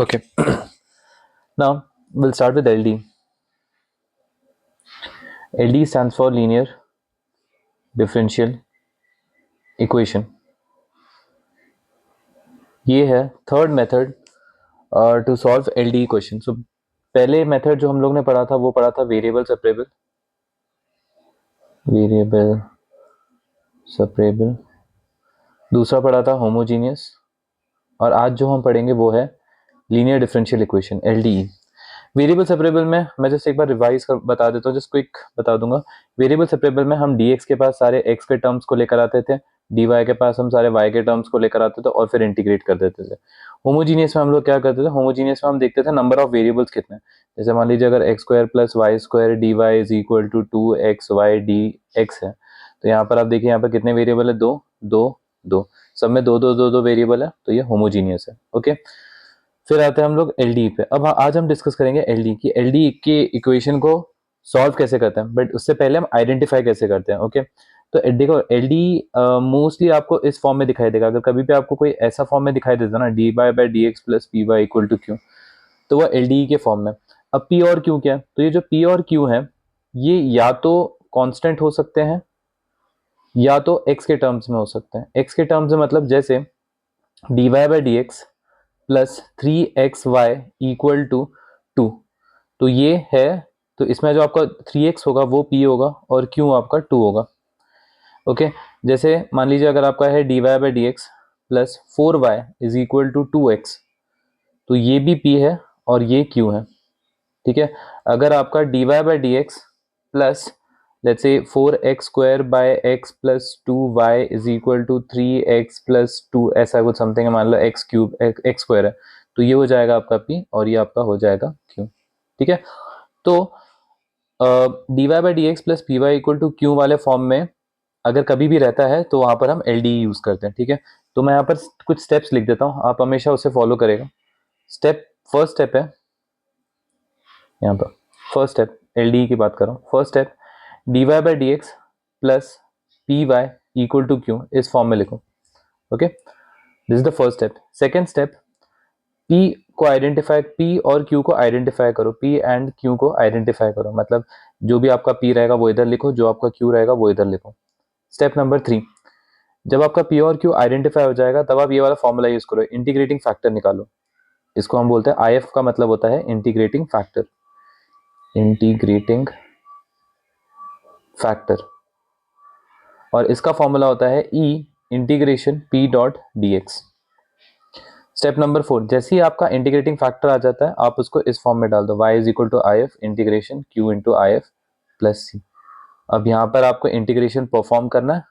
Okay. Now we'll start with LD. LD stands for linear differential equation. ये है third method to solve LD equation. So पहले method जो हम लोग ने पढ़ा था वो पढ़ा था वेरिएबल सेपरेबल. दूसरा पढ़ा था होमोजीनियस. और आज जो हम पढ़ेंगे वो है linear differential equation LDE. Variable separable में मैं जस्ट एक बार रिवाइज कर बता देता हूँ, जस्ट क्विक बता दूंगा. वेरिएबल सेपरेबल में हम dx के पास सारे x के टर्म्स को लेकर आते थे, dy के पास हम सारे y के टर्म्स को लेकर आते थे और फिर इंटीग्रेट कर देते थे. होमोजीनियस में हम लोग क्या करते थे, होमोजीनियस में हम देखते थे नंबर ऑफ वेरिएबल्स कितने. जैसे मान लीजिए अगर x square plus y square d y is equal to 2xy dx है, तो यहाँ पर आप देखिए यहाँ पर कितने वेरिएबल है, दो दो दो, सब में दो दो दो दो वेरिएबल है, तो ये होमोजीनियस है. ओके. फिर आते हैं हम लोग LD पे. अब आज हम डिस्कस करेंगे LD की LD के इक्वेशन को सॉल्व कैसे करते हैं, बट उससे पहले हम आइडेंटिफाई कैसे करते हैं. ओके. तो देखो LD मोस्टली आपको इस फॉर्म में दिखाई देगा. अगर कभी भी आपको कोई ऐसा फॉर्म में दिखाई देता ना, dy by D x plus p Y equal to q, तो वह LD के फॉर्म में. अब P और Q क्या है, तो ये जो P और Q है ये या तो कांस्टेंट हो सकते हैं या तो x के टर्म्स में हो सकते हैं. x के टर्म्स में मतलब जैसे dy by D x plus 3xy equal to 2, तो ये है. तो इसमें जो आपका 3x होगा वो p होगा और q आपका 2 होगा. ओके. जैसे मान लीजिए अगर आपका है dy by D x plus 4y is equal to 2x, तो ये भी p है और ये q है. ठीक है. अगर आपका dy by D x plus let's say 4x square by x plus 2y is equal to 3x plus 2, ऐसा कुछ समथिंग है, मान लो x क्यूब x स्क्वायर है, तो ये हो जाएगा आपका p और ये आपका हो जाएगा q. ठीक है. तो dy by D x plus p Y equal to q वाले फॉर्म में अगर कभी भी रहता है तो वहां पर हम LDE यूज करते हैं. ठीक है. तो मैं यहाँ पर कुछ स्टेप्स लिख देता हूँ, आप हमेशा उसे फॉलो करेगा. फर्स्ट स्टेप है यहाँ पर. फर्स्ट स्टेप LDE की बात कर रहा हूँ. First step dy by D x plus p Y equal to q इस फॉर्म में लिखो. Okay. This is the first step. Second step, p को आइडेंटिफाई, p और q को आइडेंटिफाई करो, p एंड q को आइडेंटिफाई करो, मतलब जो भी आपका p रहेगा वो इधर लिखो, जो आपका q रहेगा वो इधर लिखो. स्टेप नंबर 3, जब आपका p और q आइडेंटिफाई हो जाएगा तब आप ये वाला फॉर्मूला यूज करो, इंटीग्रेटिंग फैक्टर निकालो. इसको हम बोलते हैं IF का मतलब होता है इंटीग्रेटिंग फैक्टर. Integrating factor. और इसका फॉर्मूला होता है E integration P dot D x. Step number 4, जैसे ही आपका इंटीग्रेटिंग फैक्टर आ जाता है आप उसको इस फॉर्म में डाल दो, y is equal to I F integration q into I F plus C. अब यहाँ पर आपको इंटीग्रेशन परफॉर्म करना है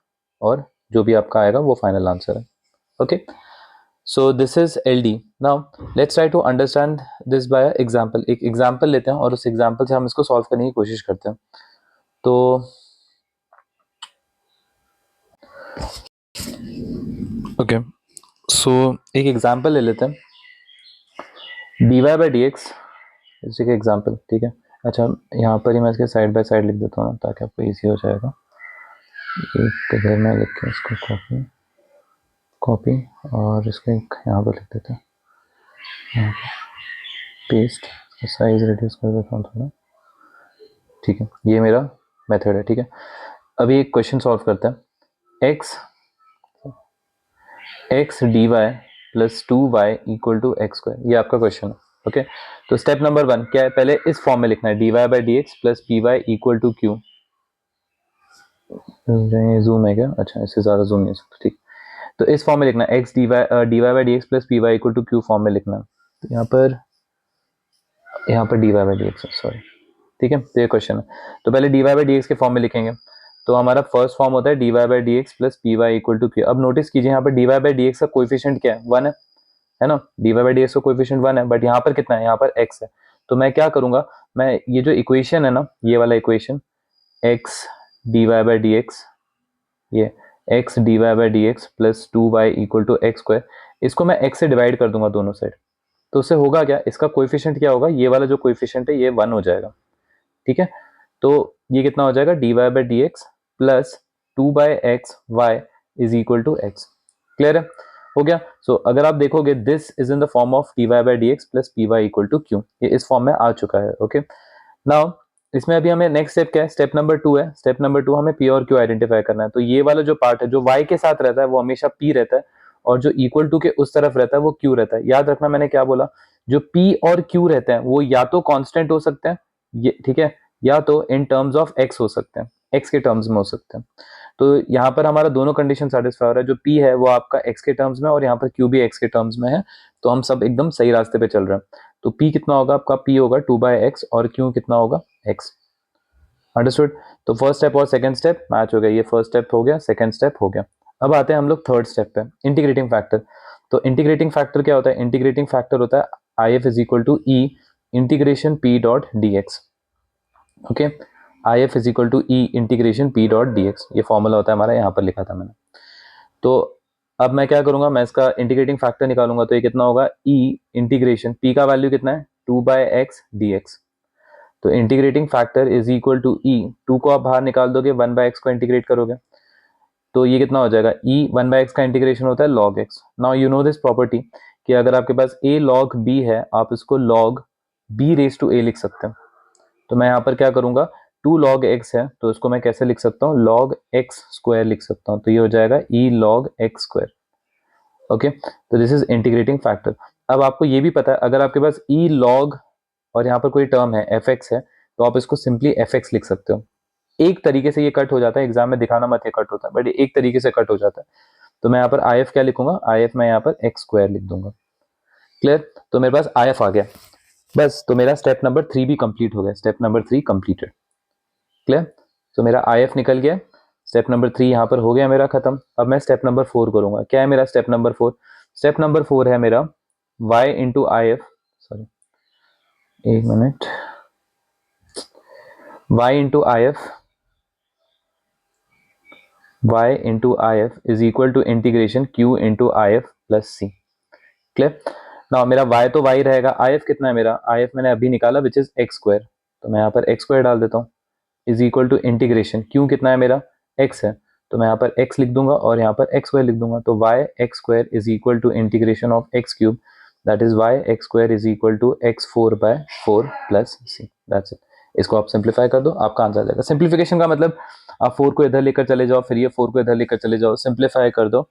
और जो भी आपका आएगा वो फाइनल आंसर है. Okay. So this is LD. Now let's try to understand this by example. एक एग्जाम्पल लेते हैं और उस एग्जाम्पल से हम इसको सॉल्व करने की कोशिश करते हैं. तो ओके. सो एक एग्जाम्पल ले लेते हैं, dy बाई डी एक्स इसी का एग्जाम्पल. ठीक है. अच्छा, यहाँ पर ही मैं इसके साइड बाय साइड लिख देता हूँ ताकि आपको इजी हो जाएगा. एक इधर में लिख के इसको कॉपी और इसको एक यहाँ पर लिख देते हैं, यहाँ पेस्ट, साइज रिड्यूस कर देता हूँ थोड़ा. ठीक है. ये मेरा मेथड है. ठीक है. अभी एक क्वेश्चन सॉल्व करते हैं. X D y plus 2y equal to x square, ये आपका क्वेश्चन है. ओके. तो स्टेप नंबर 1 क्या है, पहले इस फॉर्म में लिखना है dy by D x plus p Y equal to q. Zoom है क्या, अच्छा इससे ज़्यादा जूम नहीं सकता. ठीक. तो इस फॉर्म में लिखना है x D Y by D x plus p Y equal to q form में लिखना है. तो यहाँ पर d Y by D x, sorry. ठीक है. तो ये क्वेश्चन है. तो पहले d Y by D x के फॉर्म में लिखेंगे. तो हमारा फर्स्ट फॉर्म होता है d Y by D x plus p Y equal to q. अब नोटिस कीजिए यहाँ पर d Y by D x का कोएफिशिएंट क्या है, 1 है ना. D Y by D x का कोएफिशिएंट 1 है, बट यहाँ पर कितना है, यहाँ पर x है. तो मैं क्या करूंगा, मैं ये जो इक्वेशन है ना, ये वाला equation X D Y by D x, ये X D Y by D x plus 2y equal to x square, इसको मैं x से डिवाइड कर दूंगा दोनों साइड. तो उससे होगा क्या, इसका कोएफिशिएंट क्या होगा, ये वाला जो कोएफिशिएंट है ये 1 हो जाएगा. ठीक है. तो ये कितना हो जाएगा, d Y by D x plus 2 by x y is equal to x. Clear है. हो गया। सो अगर आप देखोगे this is in the form of dy by D x plus p Y equal to q, ये इस form में आ चुका है। ओके, नाउ इसमें अभी हमें नेक्स्ट स्टेप क्या है, स्टेप नंबर 2 है। स्टेप नंबर 2 हमें p और q आइडेंटिफाई करना है। तो ये वाला जो पार्ट है जो y के साथ रहता है वो हमेशा p रहता है, और जो इक्वल टू के उस तरफ रहता है वो q रहता है। याद रखना मैंने क्या बोला, जो p और q रहते हैं वो या तो कांस्टेंट हो सकते हैं, ये ठीक है, या तो इन टर्म्स ऑफ x हो सकते हैं, x के टर्म्स में हो सकते हैं। तो यहाँ पर हमारा दोनों कंडीशन सेटिस्फाई हो रहा है, जो p है वो आपका x के टर्म्स में और यहाँ पर q भी x के टर्म्स में है, तो हम सब एकदम सही रास्ते पे चल रहे हैं। तो p कितना होगा आपका, p होगा 2/x और q कितना होगा x। अंडरस्टूड। तो फर्स्ट स्टेप और सेकंड स्टेप मैच हो गया, ये फर्स्ट स्टेप हो गया, सेकंड स्टेप हो गया। अब आते हैं हम लोग थर्ड स्टेप पे, इंटीग्रेटिंग फैक्टर। तो इंटीग्रेटिंग फैक्टर क्या होता है, इंटीग्रेटिंग फैक्टर होता है IF is equal to e integration p dot D x. Okay, IF is equal to e integration p dot D x, ये फॉर्मूला होता है हमारा, यहाँ पर लिखा था मैंने। तो अब मैं क्या करूंगा, मैं इसका इंटीग्रेटिंग फैक्टर निकालूंगा। तो ये कितना होगा, ई इंटीग्रेशन p का वैल्यू कितना है 2/x dx। तो integrating factor is equal to E, 2 को आप बाहर निकाल दोगे, 1/x को इंटीग्रेट करोगे तो ये कितना हो जाएगा, ई 1/x का इंटीग्रेशन होता है log x। Now you know this property कि अगर आपके पास a log b है, आप इसको log b raise to a लिख सकते हैं। तो मैं यहाँ पर क्या करूंगा, 2 log x है तो इसको मैं कैसे लिख सकता हूँ, log x स्क्वायर लिख सकता हूँ। तो ये हो जाएगा e log x square. Okay, तो दिस इज इंटीग्रेटिंग फैक्टर। अब आपको ये भी पता है अगर आपके पास e log और यहाँ पर कोई टर्म है fx है, तो आप इसको सिंपली fx लिख सकते हो। एक तरीके से ये कट हो जाता है, एग्जाम में दिखाना मत ये कट होता है, बट एक तरीके से कट हो जाता है। तो मैं यहाँ पर IF क्या लिखूंगा, IF मैं यहाँ पर x स्क्वायर लिख दूंगा। क्लियर, तो मेरे पास IF आ गया बस। तो मेरा स्टेप नंबर 3 भी कंप्लीट हो गया, स्टेप नंबर 3 कंप्लीटेड। क्लियर, तो मेरा IF निकल गया, स्टेप नंबर 3 यहाँ पर हो गया मेरा खत्म। अब मैं स्टेप नंबर 4 करूंगा। क्या है मेरा स्टेप नंबर 4, स्टेप नंबर 4 है मेरा y इंटू IF, सॉरी एक minute, y into IF is equal to integration q into IF plus c. Clear, now मेरा y तो y रहेगा, IF कितना है मेरा, IF मैंने अभी निकाला विच इज x स्क्वायर। तो मैं यहाँ पर x स्क्वायर डाल देता हूँ, is equal to integration q कितना है मेरा, x है, तो मैं यहाँ पर x लिख दूंगा और यहाँ पर x स्क्वायर लिख दूंगा। तो y x square is equal to integration of x cube, that is y x square is equal to x4/4 plus c. That's it. इसको आप सिंप्लीफाई कर दो, आपका आंसर आ जाएगा। सिंप्लीफिकेशन का मतलब आप 4 को इधर लेकर चले जाओ, फिर ये 4 को इधर लेकर चले जाओ, सिंप्लीफाई कर दो,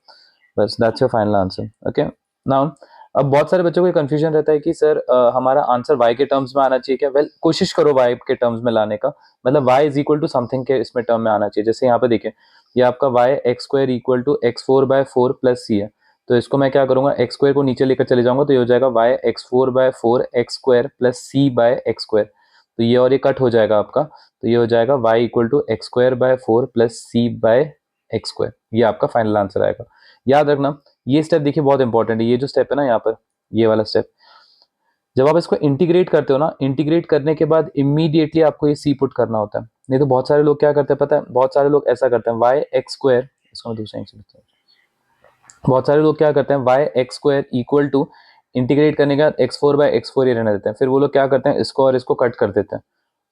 बस that's your final answer. Okay, now अब बहुत सारे बच्चों को कंफ्यूजन रहता है कि सर हमारा आंसर y के टर्म्स में आना चाहिए क्या। वेल कोशिश करो y के टर्म्स में लाने का, मतलब y is equal to something के इसमें टर्म में आना चाहिए। जैसे यहाँ पे देखिए, ये आपका y x square equal to x4/4 plus C है। तो इसको मैं क्या करूंगा, x स्क्वायर को नीचे लेकर चले जाऊंगा, तो ये हो जाएगा y x4/4 x square plus C by x square. तो ये और ये कट हो जाएगा आपका, तो ये हो जाएगा y equal to x2/4 plus C by x square. ये आपका फाइनल आंसर आएगा। याद रखना ये स्टेप देखिए बहुत इंपॉर्टेंट है, ये जो स्टेप है ना यहाँ पर, ये वाला स्टेप, जब आप इसको इंटीग्रेट करते हो ना, इंटीग्रेट करने के बाद इमीडिएटली आपको ये सी पुट करना होता है। नहीं तो बहुत सारे लोग क्या करते हैं पता है, बहुत सारे लोग ऐसा करते हैं वाई एक्स स्क्वायर, इसको मैं दूसरा लिखता हूँ। बहुत सारे लोग क्या करते हैं y x square equal to integrate करने के बाद x4/x4 ये रहने देते हैं, फिर वो लोग क्या करते हैं इसको और इसको कट कर देते हैं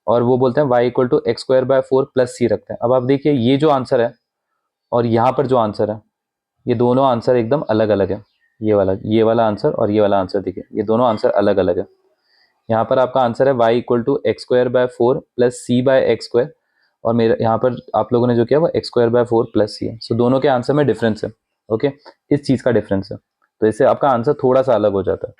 और वो बोलते हैं y equal to x2/4 plus C रखते हैं। अब आप देखिए ये जो आंसर है और यहाँ पर जो आंसर है, ये दोनों आंसर एकदम अलग अलग है। ये वाला आंसर और ये वाला आंसर देखिए, ये दोनों आंसर अलग अलग है। यहाँ पर आपका आंसर है y equal to x2/4 plus C by x square, और मेरे यहाँ पर आप लोगों ने जो किया वो x2/4 प्लस सी है। सो दोनों के आंसर में डिफरेंस है। ओके, इस चीज का डिफरेंस है, तो इससे आपका आंसर थोड़ा सा अलग हो जाता है।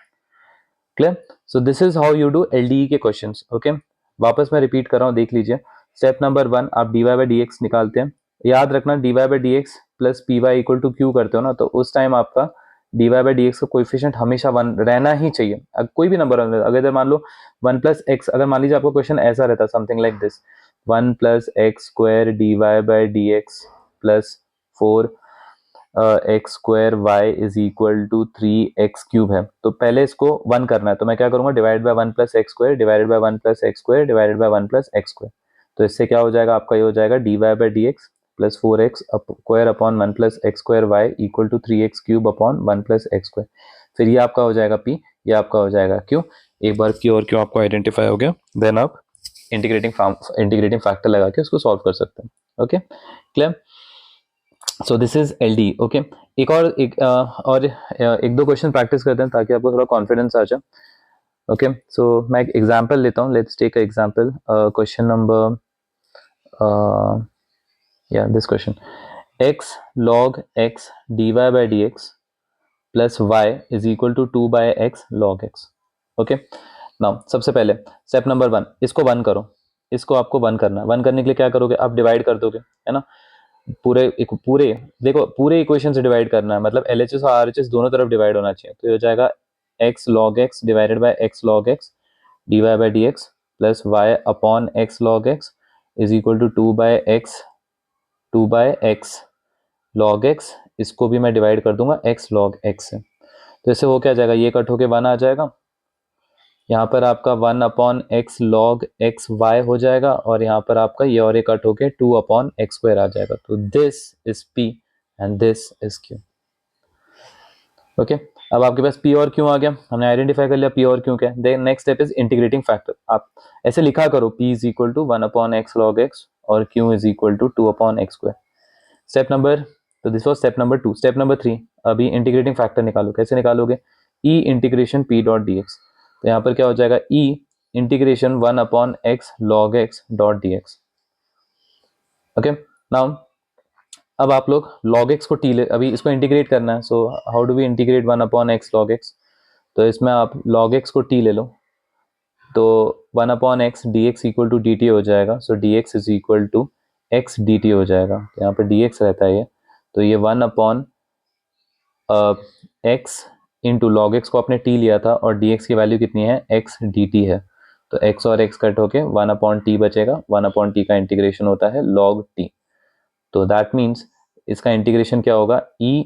Clear, so this is how you do LDE के क्वेश्चंस। ओके, वापस मैं रिपीट कर रहा हूँ, देख लीजिए। स्टेप नंबर 1 आप dy/dx निकालते हैं। याद रखना dy/dx plus py equal to q करते हो ना, तो उस टाइम आपका dy/dx का कोएफिशिएंट हमेशा 1 रहना ही चाहिए। अब कोई भी नंबर अगर इधर मान लो 1 प्लस एक्स, अगर मान लीजिए आपका क्वेश्चन ऐसा रहता something like this, 1 plus x square dy/dx plus 4 x square y is equal to 3x³ है, तो पहले इसको 1 करना है। तो मैं क्या करूंगा, divide by 1 plus x square divided by 1 plus x square divided by 1 plus x square. तो इससे क्या हो जाएगा आपका, ये हो जाएगा dy/dx plus 4x square upon 1 plus x square y equal to 3x³ upon 1 plus x square. फिर ये आपका हो जाएगा p, ये आपका हो जाएगा q। एक बार q और q आपको आइडेंटिफाई हो गया, देन आप इंटीग्रेटिंग फैक्टर लगा के उसको सॉल्व कर सकते हैं। Okay, clear. So this is L D. Okay, एक दो क्वेश्चन प्रैक्टिस करते हैं ताकि आपको थोड़ा कॉन्फिडेंस आ जाए। ओके, सो मैं एक एग्जांपल लेता हूँ। Let's take example, question number this question, x log x dy by dx plus y is equal to 2 by x log x। Okay, now सबसे पहले स्टेप नंबर 1, इसको 1 करो। इसको आपको 1 करना है। 1 करने के लिए क्या करोगे, आप डिवाइड कर दोगे, है ना। पूरे देखो, पूरे इक्वेशन से डिवाइड करना है, मतलब LHS और RHS दोनों तरफ डिवाइड होना चाहिए। तो ये हो जाएगा x log x divided by x log x dy by dx plus y upon x log x is equal to 2 by x log x। इसको भी मैं डिवाइड कर दूंगा x log x से। तो इससे वो क्या आ जाएगा, ये कट होके 1 आ जाएगा। यहाँ पर आपका 1 upon x log x y हो जाएगा, और यहाँ पर आपका ये और ये कट होके 2 अपॉन x स्क्वायर आ जाएगा। तो this is p and this is q। Okay, अब आपके पास p और q आ गया, हमने आइडेंटिफाई कर लिया p और q क्या है। Then next step is integrating factor. आप ऐसे लिखा करो, p is equal to 1 upon x log x और q is equal to 2 upon x square. Step number, तो this was step number 2। Step number 3, अभी इंटीग्रेटिंग फैक्टर निकालो। कैसे निकालोगे, e integration p dot dx। तो यहाँ पर क्या हो जाएगा, e integration 1 upon x log x dot dx। Okay, now अब आप लोग log x को t ले, अभी इसको इंटीग्रेट करना है। So how do we integrate 1 upon x log x। तो इसमें आप log x को t ले लो, तो 1 upon x dx equal to dt हो जाएगा। So dx is equal to x dt हो जाएगा। तो यहाँ पर dx रहता है ये, तो ये 1 upon x into log x को आपने t लिया था, और dx की वैल्यू कितनी है, x dt है। तो x और x कट होके 1 अपॉन t बचेगा। 1 अपॉन t का इंटीग्रेशन होता है log t। तो दैट मीन्स इसका इंटीग्रेशन क्या होगा, e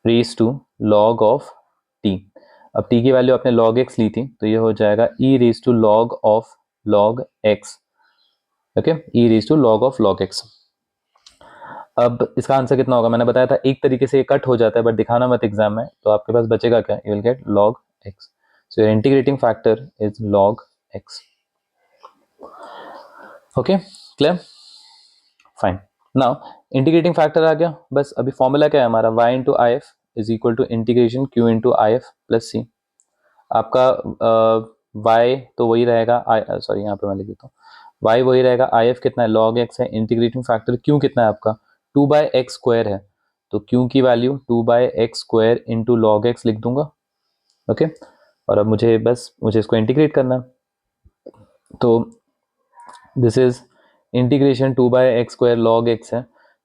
raise to log of t। अब t की वैल्यू आपने log x ली थी, तो ये हो जाएगा e raise to log of log x। Okay, e raise to log of log x। अब इसका आंसर कितना होगा, मैंने बताया था एक तरीके से ये कट हो जाता है, बट दिखाना मत एग्जाम में। तो आपके पास बचेगा क्या, you will get log x। So your integrating factor is log x। Okay, clear, fine. Now integrating factor आ गया, बस अभी फॉर्मूला क्या है हमारा, y into I F is equal to integration q into I F plus C. आपका y तो वही रहेगा, सॉरी यहाँ पे मैं लिख देता हूँ, y वही रहेगा, आई एफ कितना है, log x है। इंटीग्रेटिंग फैक्टर q कितना है आपका, 2 बाय एक्स स्क्वायर है। तो q की value 2 by x square into log x लिख दूंगा। ओके, और अब मुझे इसको इंटीग्रेट करना है। तो this is integration 2 by x square log x है।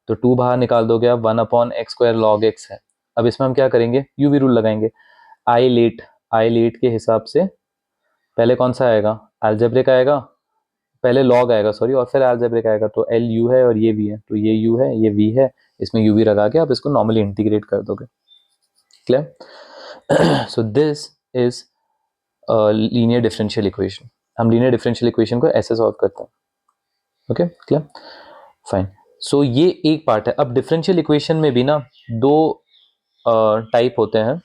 तो 2 बाहर निकाल दोगे आप, 1 upon x square log x है। अब इसमें हम क्या करेंगे, यूवी रूल लगाएंगे। आई लेट के हिसाब से पहले कौन सा आएगा, अलजेब्रिक आएगा, पहले लॉग आएगा सॉरी, और फिर अलजेब्रिक आएगा। तो एल यू है और ये वी है, तो ये यू है ये वी है, इसमें यूवी लगा के आप इसको नॉर्मली इंटीग्रेट कर दोगे। Clear. So this is linear differential equation. हम लीनियर डिफरेंशियल इक्वेशन को ऐसे सॉल्व करते हैं। Okay, clear, fine. सो ये एक पार्ट है। अब डिफरेंशियल इक्वेशन में भी ना दो टाइप होते हैं।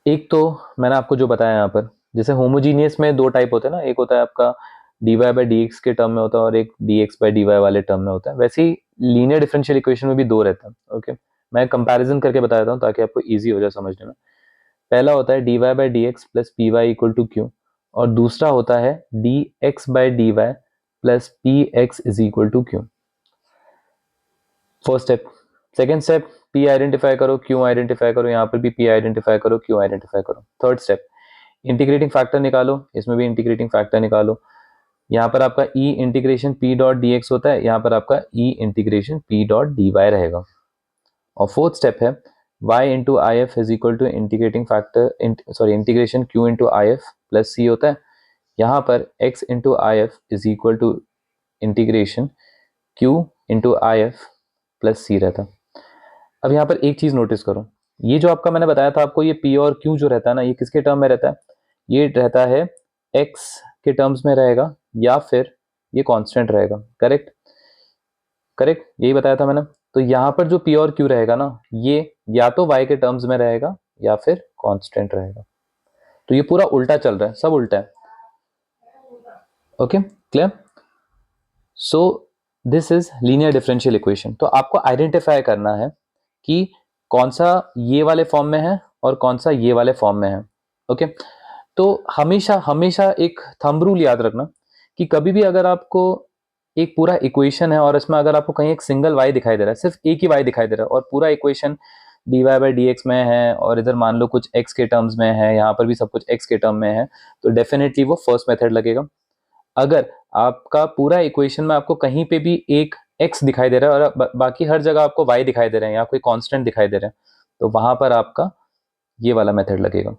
एक तो मैंने आपको जो बताया यहाँ पर, जैसे होमोजीनियस में दो टाइप होते हैं ना, एक होता है आपका dy बाई डी एक्स के टर्म में होता है, और एक dx बाई डी वाई वाले टर्म में होता है। वैसे ही लीनियर डिफरेंशियल इक्वेशन में भी दो रहता है। ओके, मैं कंपैरिजन करके बता देता हूँ ताकि आपको इजी हो जाए समझने में। पहला होता है dy by D x plus p Y equal to q, और दूसरा होता है dx by d y plus p x is equal to q. First step. Second step, p identify करो, q आइडेंटिफाई करो, यहाँ पर भी p आइडेंटिफाई करो, q आइडेंटिफाई करो। थर्ड स्टेप, इंटीग्रेटिंग फैक्टर निकालो, इसमें भी इंटीग्रेटिंग फैक्टर निकालो। यहाँ पर आपका e integration p dot D X होता है, यहाँ पर आपका e integration p dot D Y रहेगा। और फोर्थ स्टेप है y into I F is equal to integrating factor sorry integration q into I F plus C होता है। यहाँ पर x into I F is equal to integration q into I F plus C रहता है। अब यहाँ पर एक चीज नोटिस करो, ये जो आपका मैंने बताया था आपको, ये p और q जो रहता है ना, ये किसके टर्म में रहता है, ये रहता है x के टर्म्स में रहेगा, या फिर ये कांस्टेंट रहेगा। करेक्ट, करेक्ट, यही बताया था मैंने। तो यहाँ पर जो p और q रहेगा ना, ये या तो y के टर्म्स में रहेगा या फिर कांस्टेंट रहेगा। तो ये पूरा उल्टा चल रहा है, सब उल्टा है। Okay, clear. So this is linear differential equation. तो आपको आइडेंटिफाई करना है कि कौन सा ये वाले फॉर्म में है और कौन सा ये वाले फॉर्म में है। ओके, तो हमेशा हमेशा एक थंब रूल याद रखना कि कभी भी अगर आपको एक पूरा इक्वेशन है और इसमें अगर आपको कहीं एक सिंगल y दिखाई दे रहा है, सिर्फ एक ही y दिखाई दे रहा है और पूरा equation dy by D x में है और इधर मान लो कुछ x के टर्म्स में है, यहाँ पर भी सब कुछ x के टर्म में है, तो डेफिनेटली वो फर्स्ट मेथड लगेगा। अगर आपका पूरा इक्वेशन में आपको कहीं पे भी एक x दिखाई दे रहा है और बाकी हर जगह आपको y दिखाई दे रहे हैं या कोई कांस्टेंट दिखाई दे रहे हैं, तो वहां पर आपका ये वाला मेथड लगेगा।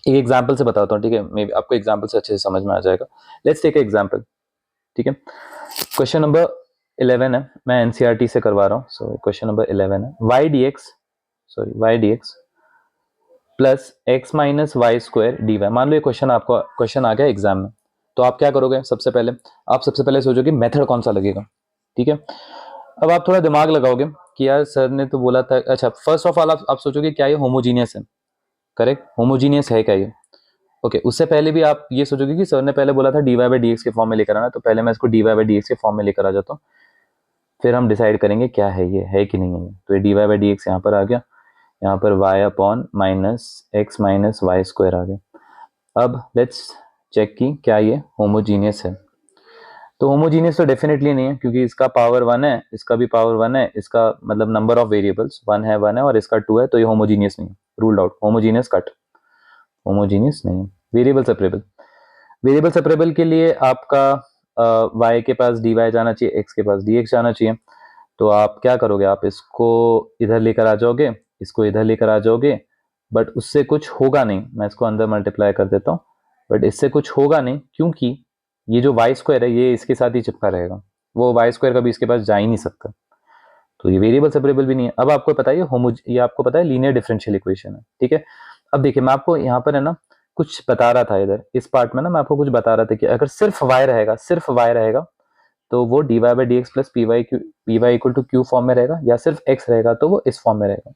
एक एग्जाम्पल से बताता हूँ, ठीक है, मे बी आपको एग्जाम्पल से अच्छे से समझ में आ जाएगा। लेट्स टेक एग्जाम्पल, ठीक है। क्वेश्चन नंबर 11 है, मैं एनसीईआरटी से करवा रहा हूँ। सो क्वेश्चन नंबर 11 है y dx प्लस x minus Y square d y. मान लो ये क्वेश्चन आपको क्वेश्चन आ गया एग्जाम में, तो आप क्या करोगे? सबसे पहले सोचोगे मेथड कौन सा लगेगा, ठीक है। अब आप थोड़ा दिमाग लगाओगे कि यार सर ने तो बोला था, अच्छा फर्स्ट ऑफ ऑल आप सोचोगे क्या ये होमोजीनियस है, करेक्ट, होमोजीनियस है क्या ये? ओके, उससे पहले भी आप ये सोचोगे कि सर ने पहले बोला था d Y by D x के फॉर्म में लेकर आना, तो पहले मैं इसको d Y by D x के फॉर्म में लेकर आ जाता हूँ, फिर हम डिसाइड करेंगे क्या है ये, है कि नहीं है। तो ये D Y by D X यहाँ पर आ गया, यहाँ पर Y upon minus X minus Y square आ गया। अब लेट्स चेक कि क्या ये होमोजीनियस है। तो होमोजीनियस तो डेफिनेटली नहीं है, क्योंकि इसका पावर 1 है, इसका भी पावर 1 है, इसका मतलब नंबर ऑफ वेरिएबल्स 1 है और इसका 2 है, तो ये होमोजीनियस नहीं है, ruled out, homogeneous cut, homogeneous नहीं है। वेरिएबल सेपरेबल के लिए आपका y के पास dy जाना चाहिए, x के पास dx जाना चाहिए। तो आप क्या करोगे? आप इसको इधर लेकर आ जाओगे, इसको इधर लेकर आ जाओगे, बट उससे कुछ होगा नहीं। मैं इसको अंदर मल्टीप्लाई कर देता हूँ, बट इससे कुछ होगा नहीं, क्योंकि ये जो वाई स्क्वायर है ये इसके साथ ही चिपका रहेगा, वो वाई स्क्वायर कभी इसके पास जा ही नहीं सकता, तो ये वेरिएबल सेपरेबल भी नहीं है। अब आपको पता है ये आपको पता है लीनियर डिफरेंशियल इक्वेशन है, ठीक है। अब देखिए मैं आपको यहाँ पर है ना कुछ बता रहा था, इधर इस पार्ट में ना मैं आपको कुछ बता रहा था कि अगर सिर्फ y रहेगा तो वो dy by D x plus p Y equal to q form में रहेगा, या सिर्फ x रहेगा तो वो इस फॉर्म में रहेगा।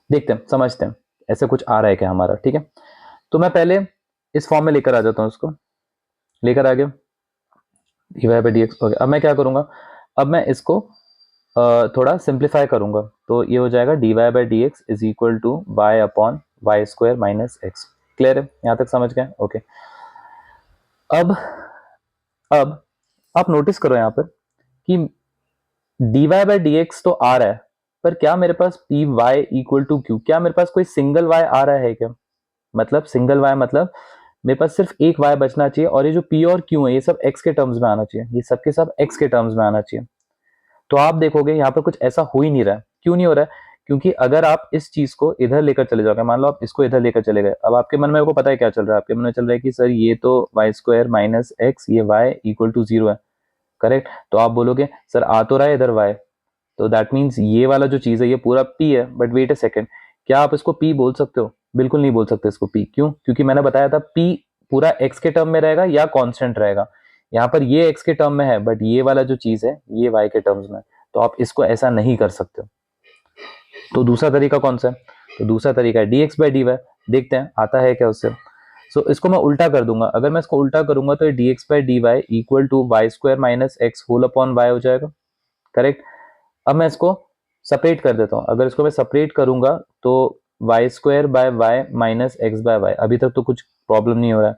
देखते हैं, समझते हैं ऐसे कुछ आ रहा है क्या हमारा, ठीक है। तो मैं पहले इस फॉर्म में लेकर आ जाता हूँ, इसको लेकर आ गया dy बाई डी एक्स। अब मैं क्या करूंगा? अब मैं इसको थोड़ा सिंप्लीफाई करूंगा, तो ये हो जाएगा dy by D x is equal to y upon y square minus x. Clear है? यहाँ तक समझ गए? ओके। अब आप नोटिस करो यहाँ पर कि dy बाई डी एक्स तो आ रहा है, पर क्या मेरे पास P Y equal to Q, क्या मेरे पास कोई सिंगल y आ रहा है क्या? मतलब सिंगल y मतलब मेरे पास सिर्फ एक y बचना चाहिए, और ये जो p और q है ये सब x के टर्म्स में आना चाहिए, ये सब के सब x के टर्म्स में आना चाहिए। तो आप देखोगे यहाँ पर कुछ ऐसा हो ही नहीं रहा है। क्यों नहीं हो रहा है? क्योंकि अगर आप इस चीज को इधर लेकर चले जाओगे, मान लो आप इसको इधर लेकर चले गए, अब आपके मन में को पता है क्या चल रहा है? आपके मन में चल रहा है कि सर ये तो वाई स्क्वायर माइनस एक्स, ये वाई इक्वल टू 0 है, करेक्ट। तो आप बोलोगे सर आ तो रहा है इधर वाई, तो दैट मीन्स ये वाला जो चीज है ये पूरा p है। बट वेट अ सेकेंड, क्या आप इसको p बोल सकते हो? बिल्कुल नहीं बोल सकते इसको p। क्यों? क्योंकि मैंने बताया था p पूरा x के टर्म में रहेगा या कांस्टेंट रहेगा। यहाँ पर ये x के टर्म में है, बट ये वाला जो चीज है ये y के टर्म्स में, तो आप इसको ऐसा नहीं कर सकते। तो दूसरा तरीका कौन सा है? तो दूसरा तरीका है dx बाई डी वाई। देखते हैं आता है क्या उससे। सो इसको मैं उल्टा कर दूंगा, अगर मैं इसको उल्टा करूंगा तो ये dx by d y equal to y square minus x whole upon y हो जाएगा, करेक्ट। अब मैं इसको सेपरेट कर देता हूँ, अगर इसको मैं सेपरेट करूंगा तो y square by y minus x by y, अभी तक तो कुछ प्रॉब्लम नहीं हो रहा है।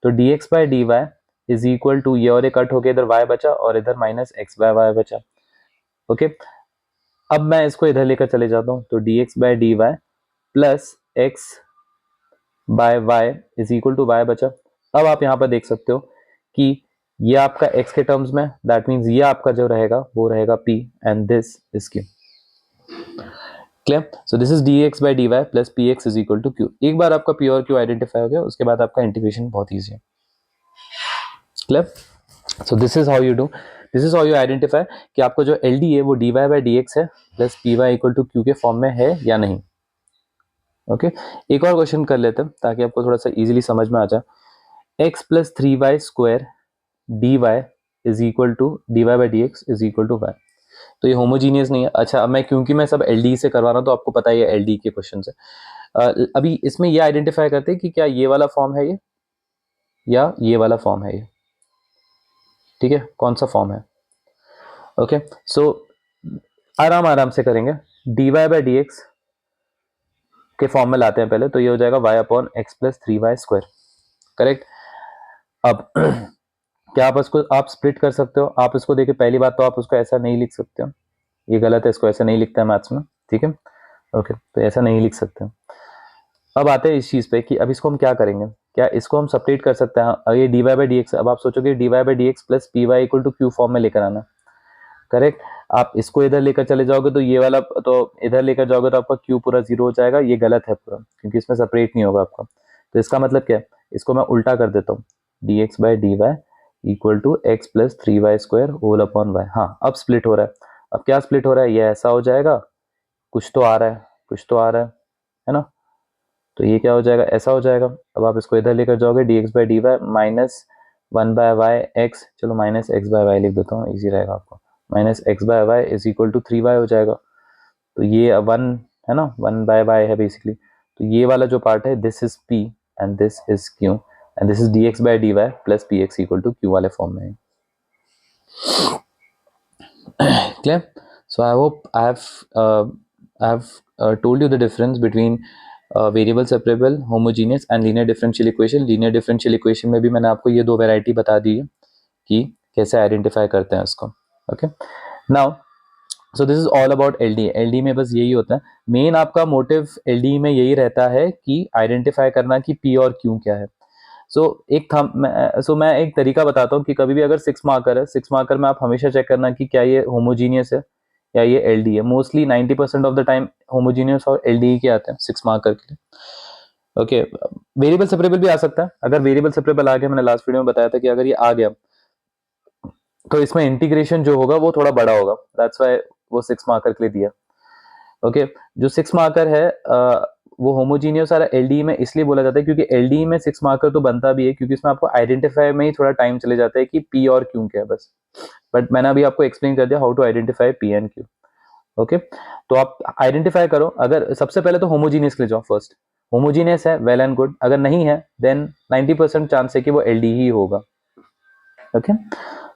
तो d x by d y is equal to, ये और ये कट होके इधर वाई बचा और इधर माइनस एक्स बाय वाई बचा, ओके। अब मैं इसको इधर लेकर चले जाता हूँ, तो d x by d y plus x by y is equal to y बचा। अब आप यहाँ पर देख सकते हो कि ये आपका x के टर्म्स में, दैट मीन्स ये आपका जो रहेगा वो रहेगा p and this is q। Clear? So this is dx by dy plus px is equal to q। एक बार आपका p और q आइडेंटिफाई हो गया, उसके बाद आपका इंटीग्रेशन बहुत ईजी है। Clear? So this is how you do, this is how you identify कि आपको जो ld है वो dy बाई dx है plus py equal to q के फॉर्म में है या नहीं। ओके एक और क्वेश्चन कर लेते हैं ताकि आपको थोड़ा सा इजीली समझ में आ जाए। x plus 3y square dy is equal to dy by D x is equal to y। तो ये होमोजीनियस नहीं है। अच्छा अब मैं क्योंकि मैं सब एलडी से करवा रहा हूँ तो आपको पता ही है एलडी के क्वेश्चन है। अभी इसमें ये आइडेंटिफाई करते हैं कि क्या ये वाला फॉर्म है ये या ये वाला फॉर्म है ये, ठीक है, कौन सा फॉर्म है। ओके, सो आराम आराम से करेंगे। dy बाई डी एक्स के फॉर्म में लाते हैं पहले, तो ये हो जाएगा y upon x plus 3y square, correct. अब क्या आप इसको आप स्प्लिट कर सकते हो? आप इसको देखिए, पहली बात तो आप उसको ऐसा नहीं लिख सकते हो, ये गलत है, इसको ऐसा नहीं लिखता है मैथ्स में, ठीक है। ओके, तो ऐसा नहीं लिख सकते। अब आते हैं इस चीज़ पे कि अब इसको हम क्या करेंगे, क्या इसको हम सेपरेट कर सकते हैं? अब ये D Y by D x, अब आप सोचोगे d Y by D x plus p Y equal to q form में लेकर आना, करेक्ट। आप इसको इधर लेकर चले जाओगे तो ये वाला, तो इधर लेकर जाओगे तो आपका क्यू पूरा जीरो हो जाएगा, ये गलत है पूरा, क्योंकि इसमें सेपरेट नहीं होगा आपका। तो इसका मतलब क्या है, इसको मैं उल्टा कर देता हूँ, d x by d y equal to x plus 3y square whole upon y. हाँ, अब स्प्लिट हो रहा है। अब क्या स्प्लिट हो रहा है, ये ऐसा हो जाएगा, कुछ तो आ रहा है, कुछ तो आ रहा है ना। तो ये क्या हो जाएगा, ऐसा हो जाएगा। अब आप इसको इधर लेकर जाओगे, d x by d y minus 1/y x, चलो माइनस एक्स बाय वाई लिख देता हूँ, ईजी रहेगा आपको, minus x by y is equal to 3y हो जाएगा। तो ये 1 है ना, 1/y है बेसिकली। तो ये वाला जो पार्ट है, this is p and this is q and this is dx by dy plus px equal to q वाले फॉर्म में है। Clear? So I hope I have told you the difference between variable separable, homogeneous and linear differential equation. Linear differential equation में भी मैंने आपको ये दो variety बता दी है कि कैसे आइडेंटिफाई करते हैं उसको। Okay, now so this is all about LD. LD में बस यही होता है, मेन आपका मोटिव एलडी में यही रहता है कि आइडेंटिफाई करना कि पी और क्यू क्या है। मैं एक तरीका बताता हूँ कि कभी भी अगर 6 मार्कर है, 6 मार्कर में आप हमेशा चेक करना कि क्या ये होमोजीनियस है या ये एलडी है। Mostly 90% of the time homogeneous और एलडी के आते हैं 6 मार्कर के लिए। ओके, वेरिएबल सेपरेबल भी आ सकता है। अगर वेरिएबल सेपरेबल आ गया, मैंने लास्ट वीडियो में बताया था कि अगर ये आ गया तो इसमें इंटीग्रेशन जो होगा वो थोड़ा बड़ा होगा, दैट्स व्हाई वो 6 मार्कर के लिए दिया। ओके, जो 6 मार्कर है वो होमोजीनियस और एलडी में इसलिए बोला जाता है क्योंकि एलडी में 6 मार्कर तो बनता भी है, क्योंकि इसमें आपको आइडेंटिफाई में ही थोड़ा टाइम चले जाता है कि पी और क्यू क्या है बस। बट मैंने अभी आपको एक्सप्लेन कर दिया how to identify P and Q. Okay, तो आप आइडेंटिफाई करो। अगर सबसे पहले तो होमोजीनियस के लिए जाओ फर्स्ट, होमोजीनियस है वेल एंड गुड, अगर नहीं है देन 90% चांस है कि वो एलडी ही होगा। Okay,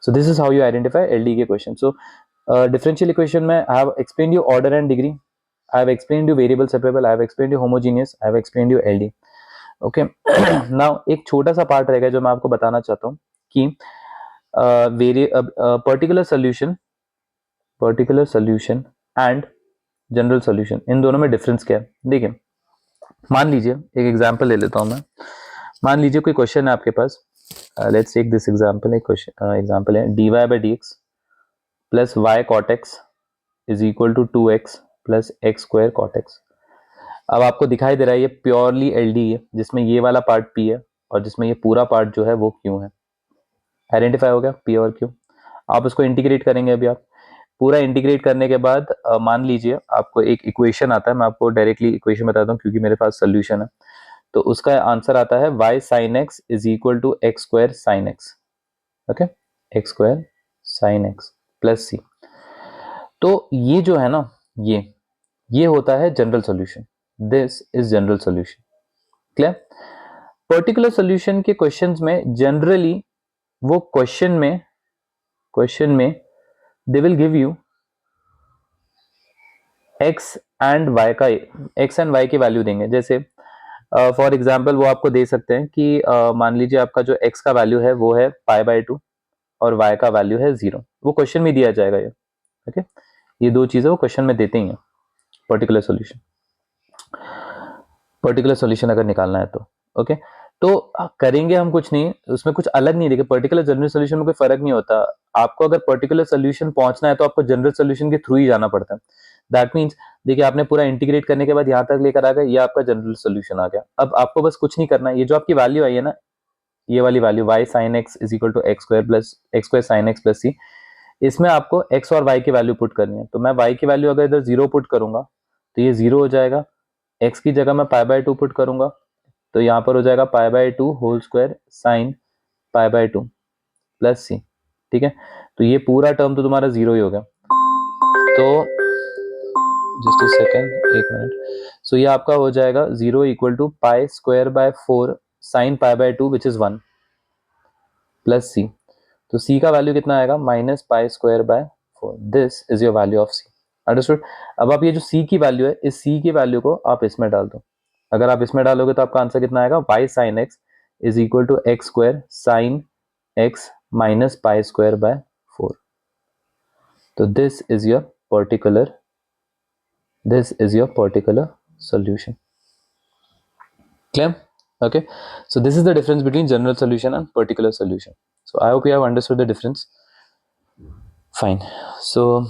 so this is how you identify LD के question. So differential equation में I have explained you order and degree, I have explained you variable separable, I have explained you homogeneous, I have explained you LD. Okay, now एक छोटा सा part रहेगा जो मैं आपको बताना चाहता हूँ कि particular solution and general solution, इन दोनों में डिफरेंस क्या है। देखिए, मान लीजिए एक एग्जांपल ले लेता हूँ मैं। मान लीजिए कोई क्वेश्चन है आपके पास, लेट्स टेक दिस एग्जांपल। एक क्वेश्चन एग्जांपल है dy by D x plus y cot x is equal to 2x plus x square cot x. अब आपको दिखाई दे रहा है ये प्योरली एलडी है, जिसमें ये वाला पार्ट p है और जिसमें ये पूरा पार्ट जो है वो q है। आइडेंटिफाई हो गया p और q। आप उसको इंटीग्रेट करेंगे। अभी आप पूरा इंटीग्रेट करने के बाद मान लीजिए आपको एक इक्वेशन आता है, मैं आपको डायरेक्टली इक्वेशन बताता हूँ क्योंकि मेरे पास सोल्यूशन है। तो उसका आंसर आता है y sine X is equal to x square sine X. Okay, X square sine X plus C. तो ये जो है ना, ये होता है general solution. This is general solution. Clear? Particular solution के क्वेश्चंस में जनरली वो क्वेश्चन में they will give you X and Y की वैल्यू देंगे। जैसे फॉर एग्जाम्पल वो आपको दे सकते हैं कि मान लीजिए आपका जो एक्स का वैल्यू है वो है π/2 और वाई का वैल्यू है 0। वो क्वेश्चन में दिया जाएगा ये। ओके, ये दो चीजें वो क्वेश्चन में देते ही हैं। पर्टिकुलर सॉल्यूशन अगर निकालना है तो ओके, तो करेंगे हम कुछ नहीं, उसमें कुछ अलग नहीं। देखिए, पर्टिकुलर जनरल सॉल्यूशन में कोई फर्क नहीं होता। आपको अगर पर्टिकुलर सॉल्यूशन पहुंचना है तो आपको जनरल सॉल्यूशन के थ्रू ही जाना पड़ता है। दैट मीन्स देखिए, आपने पूरा इंटीग्रेट करने के बाद यहाँ तक लेकर आ गए, ये आपका जनरल सॉल्यूशन आ गया। अब आपको बस कुछ नहीं करना है, ये जो आपकी वैल्यू आई है ना, ये वाली value y sine X is equal to x square sine X plus C, इसमें आपको x और y की वैल्यू पुट करनी है। तो मैं y की वैल्यू अगर इधर 0 पुट करूंगा तो ये 0 हो जाएगा। x की जगह मैं π/2 पुट करूंगा तो यहाँ पर हो जाएगा π/2 होल स्क्वायर साइन π/2 प्लस सी। ठीक है, तो ये पूरा टर्म तो तुम्हारा 0 ही हो गया। तो जस्ट अ सेकेंड, एक मिनट। सो ये आपका हो जाएगा 0 equal to pi square by 4 sine π/2 which is 1 plus C. तो सी का वैल्यू कितना आएगा, minus pi square by 4. This is your value of c. Understood? अब आप ये जो c की वैल्यू है, इस c की वैल्यू को आप इसमें डाल दो. अगर आप इसमें डालोगे तो आपका आंसर कितना आएगा? y sin x is equal to x square sin x minus pi square by 4. So this is your particular solution. Clear? Okay, so this is the difference between general solution and particular solution. So I hope you have understood the difference. Fine. So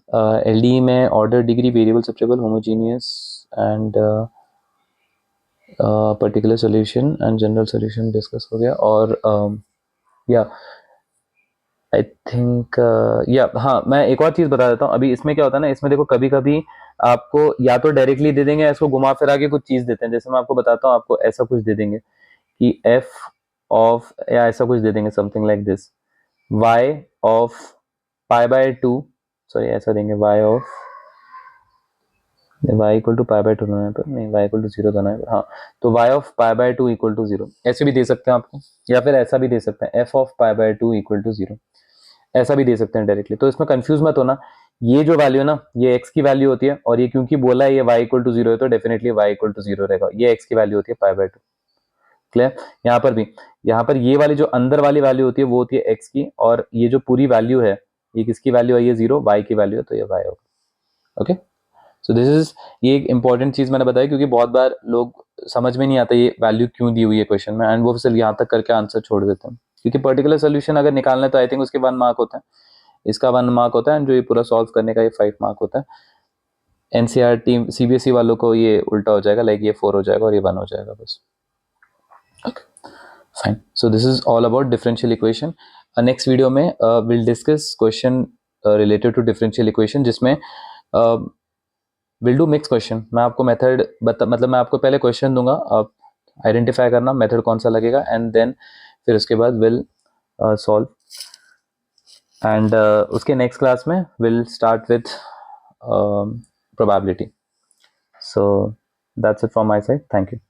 LDE में order degree, variable separable, homogeneous and particular solution and general solution discuss हो गया. और yeah, I think या हाँ, मैं एक और चीज़ बता देता हूँ. अभी इसमें क्या होता है ना, इसमें देखो कभी कभी आपको या तो डायरेक्टली दे देंगे, इसको घुमा फिरा के कुछ चीज़ देते हैं. जैसे मैं आपको बताता हूँ, आपको ऐसा कुछ दे देंगे कि f ऑफ, या ऐसा कुछ दे देंगे something like this, y of pi by 2, sorry ऐसा देंगे y of, y equal to pi by 2 होना है, पर नहीं y इक्वल टू 0 होना है. हाँ, तो y of pi by 2 equal to 0 ऐसे भी दे सकते हैं आपको, या फिर ऐसा भी दे सकते हैं f of pi by 2 equal to 0, ऐसा भी दे सकते हैं डायरेक्टली. तो इसमें कंफ्यूज मत होना. ये जो वैल्यू है ना, ये x की वैल्यू होती है, और ये क्योंकि बोला है ये y इक्वल टू 0 है, तो डेफिनेटली y इक्वल टू 0 रहेगा. ये x की वैल्यू होती है पाई बाय 2. क्लियर? यहाँ पर भी, यहाँ पर ये वाली जो अंदर वाली वैल्यू होती है वो होती है x की, और ये जो पूरी वैल्यू है, ये किसकी वैल्यू है? ये 0 y की वैल्यू है, तो ये y होगा. ओके, सो दिस इज, ये एक इंपॉर्टेंट चीज मैंने बताया, क्योंकि बहुत बार लोग समझ में नहीं आता ये वैल्यू क्यों दी हुई है क्वेश्चन में, एंड वो सिर्फ यहाँ तक करके आंसर छोड़ देते हैं. क्योंकि पर्टिकुलर सोल्यूशन अगर निकालना है तो आई थिंक उसके 1 मार्क होता है, इसका 1 मार्क होता है, एंड जो ये पूरा सॉल्व करने का ये 5 मार्क होता है. एनसीईआरटी सीबीएसई वालों को ये उल्टा हो जाएगा, लाइक ये 4 हो जाएगा और ये 1 हो जाएगा बस. Okay, fine. So this is all about differential equation. Next video में we'll discuss question related to differential equation, जिसमें विल डू मिक्स क्वेश्चन. मैं आपको मेथड मतलब मैं आपको पहले क्वेश्चन दूंगा, आप आइडेंटिफाई करना मेथड कौन सा लगेगा, एंड देन फिर उसके बाद विल सॉल्व. एंड उसके नेक्स्ट क्लास में will start with probability. So that's it from my side. Thank you.